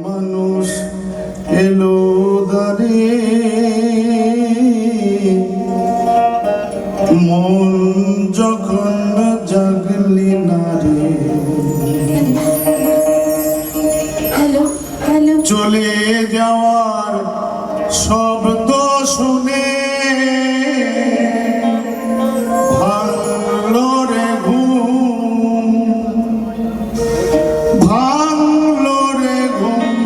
মানুষ এলো দারে মন যখন জাগলি না রে চলে যাওয়ার শব্দ শুনে ভাঙলো রে ঘুম ভাঙলো রে ঘুম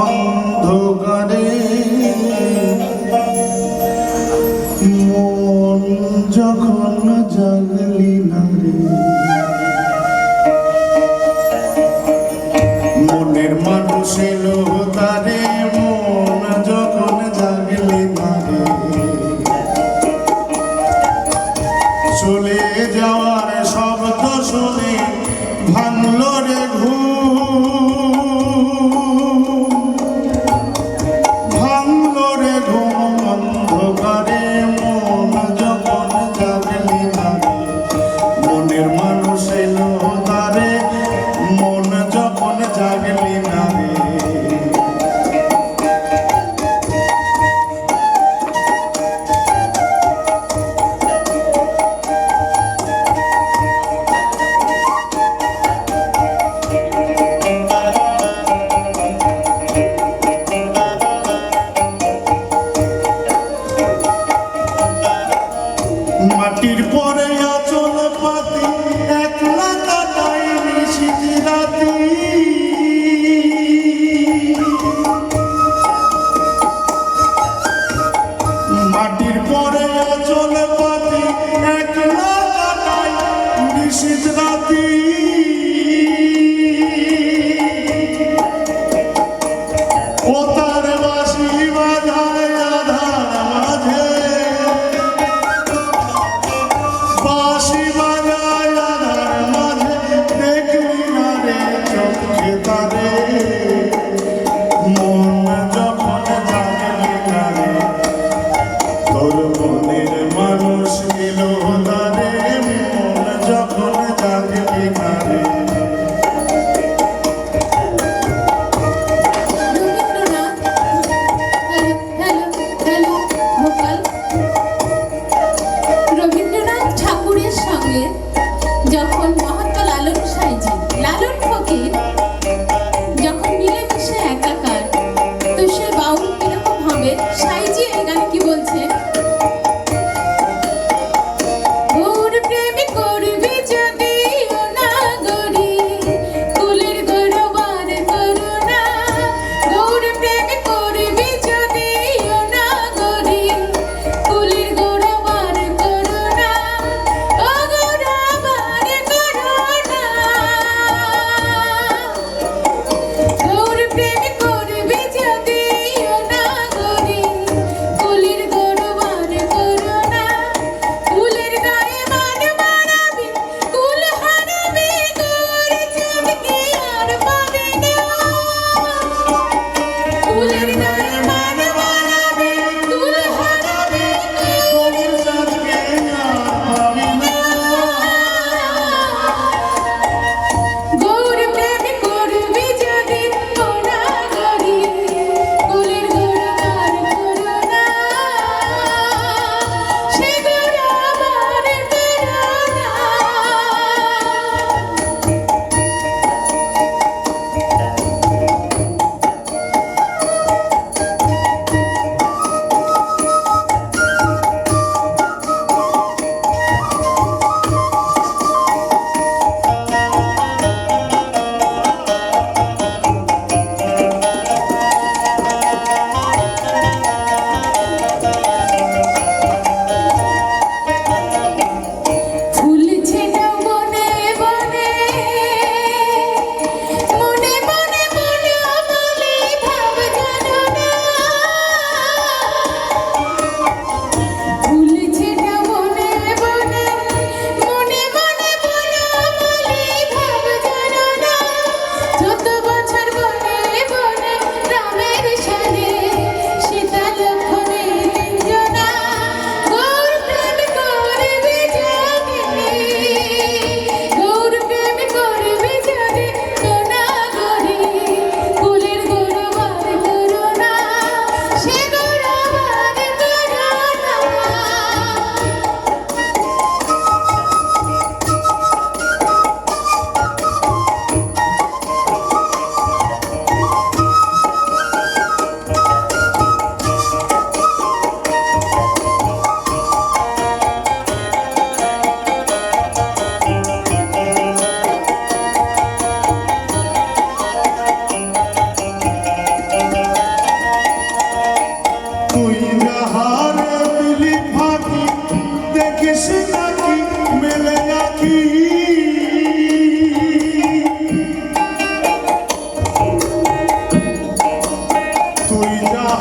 অন্ধকারে মন যখন জাগলি না রে মনের মানুষ এলো তারে মন যখন জাগলি না রে চলে যাওয়ার শব্দ শুনে ভাঙলো রে ঘুম ভাঙলো রে ঘুম অন্ধকারে মন যখন জাগলি না রে মনের মানুষ এলো তারে মন যখন জাগলি না রে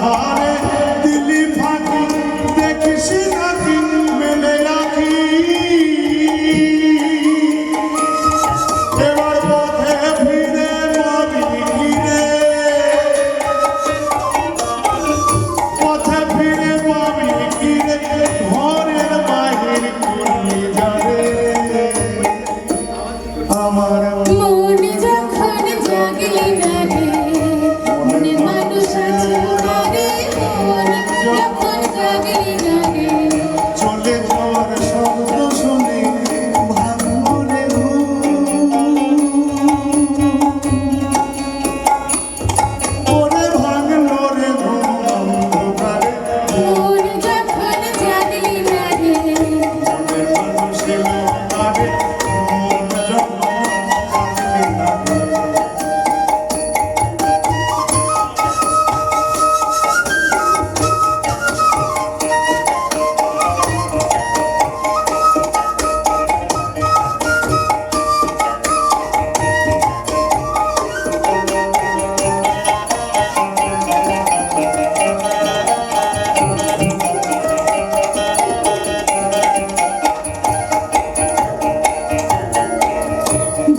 হারে দিলি ফাঁকি দেখিস নাকি মেলে রাখি এবার পথে ফিরে পাবি কিরে পথে ফিরে পাবি কিরে ঘরের বাহির করলি যারে আমার মন যখন জাগলি না রে মনে মানুষ আছে না রে মন যখন জাগলি না রে চলে যাওয়ার শব্দ শুনে ভাঙলো রে ওরে ভাঙলো রে অন্ধকারে মন যখন জাগলি না রে মনের মানুষের আরে মন যখন ভাঙলি না রে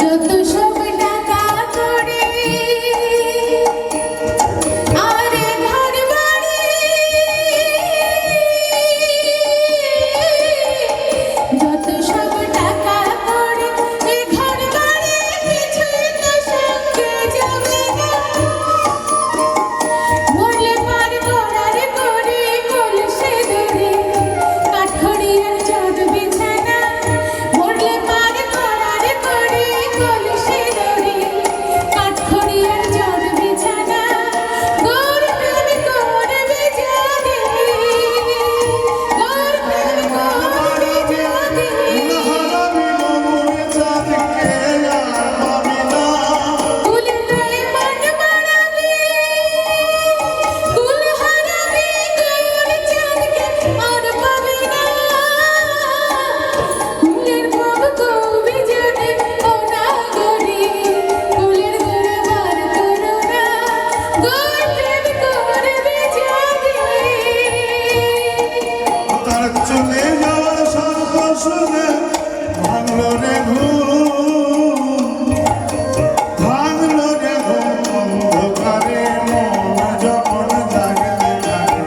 যত সব টাকা করে আরে ঘর বাড়ি যত সব টাকা করে এ ঘর বাড়ি কিছুই তো সঙ্গে যাবে না মরলে পার করার করে কলসে ধরে কাঠড়িয়ার চাঁদ বিছানা মরলে পার করার করে কলসে ধরে কাঠড়িয়ার চাঁদ বিছানা গোর প্রেম করবে যাবে গোর প্রেম করবে যাবে হারাবি মনে চাঁদকে আর পাবি না কুলের গায়ে মন মারাবে কুল হারাবে কুল চাঁদকে আর পাবে না কুলের ভাব কবি জানে ওনা গরি কুলের গোড়া বার করো না গোর প্রেম করবে যাবে তার চলে যাওয়ার শব্দ শুনে ভাঙলো রে ঘুম ভাঙলো রে ঘুম অন্ধকারে মন যখন জাগলে জাগে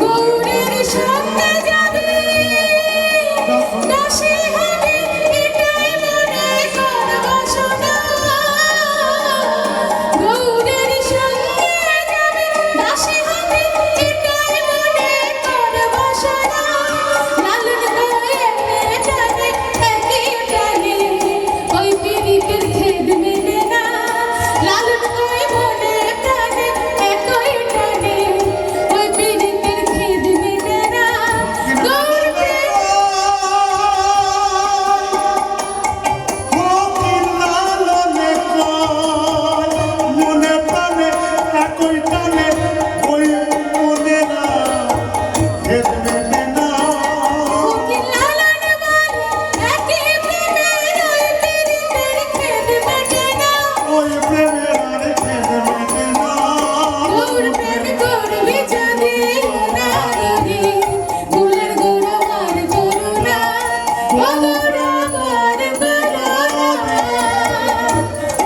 গৌরের সঙ্গে যাবে দাসী হবে এটাই মনে কর বাসনা গৌরের সঙ্গে যাবে দাসী হবে এটাই মনে কর বাসনা লালন গায়ে টানে একই টানে ওই পিরিতের খেদ মেলে না লালন গায়ে মনে টানে একই টানে ওই পিরিতের খেদ মেলে না গৌর প্রেম মনে প্রাণে একই টানে ওই মনে না খেদ মেলে না কি লালন বলে একই প্রেমের ওই পিরিতের খেদ মেলে না ওই প্রেমের আর খেদ মেলে না গৌর প্রেম করবি যদি না গরি কুলের গোড়া বার করো না গোড়া বার করো না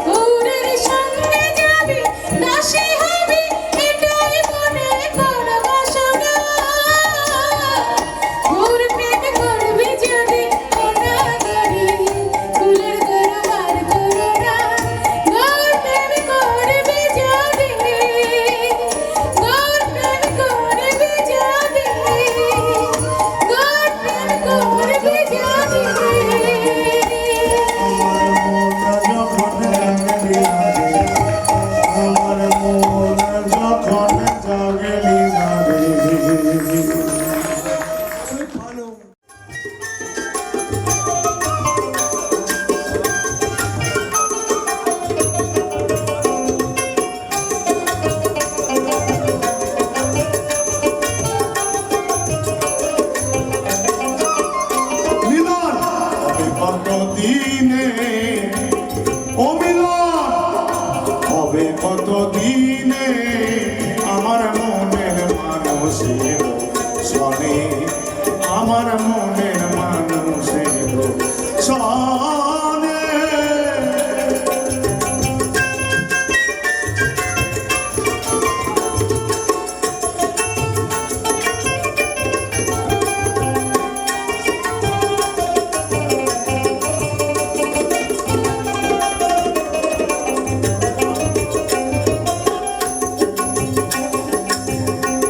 গৌরের সঙ্গে যাবি দাসী হবি এটাই মনে কর বাসনা গৌর প্রেম করবি যদি না গরি কুলের গোড়া বার করো না গৌর প্রেম করবি যদি গৌর প্রেম করবি যদি গৌর প্রেম করবি যদি আমার মন যখন জাগলি না রে ভালো মিলন হবে কত দিনে ও মিলন হবে কত দিনে আমার মনে আমার মনের মানুষের সনে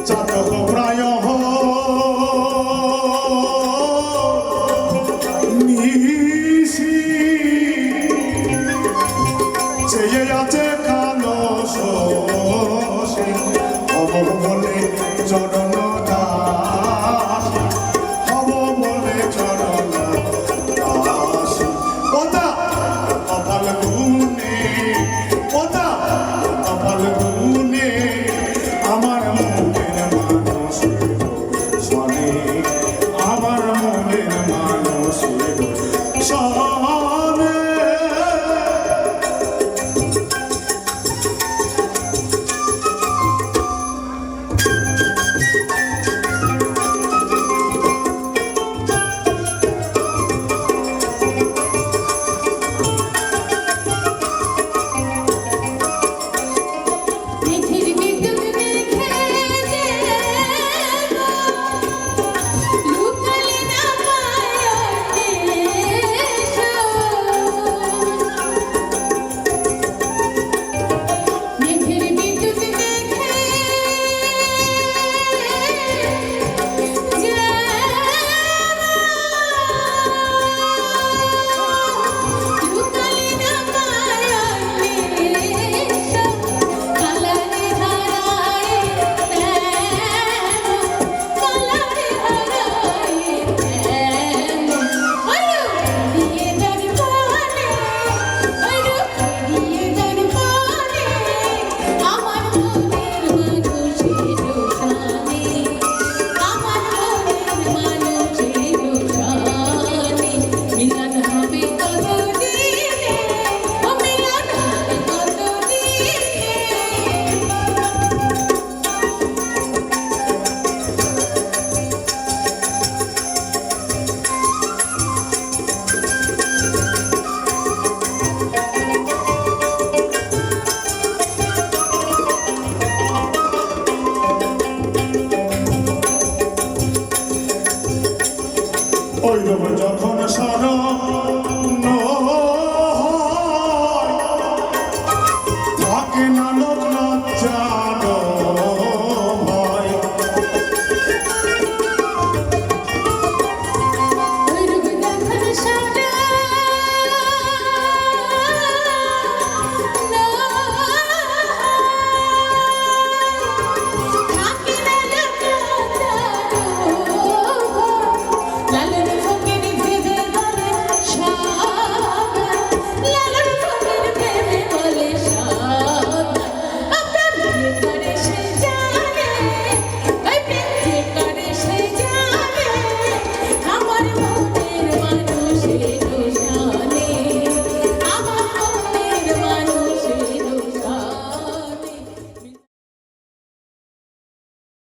চাতক প্রায় নিশি চেয়ে আছে কালো শোষে অমর বলে চরণ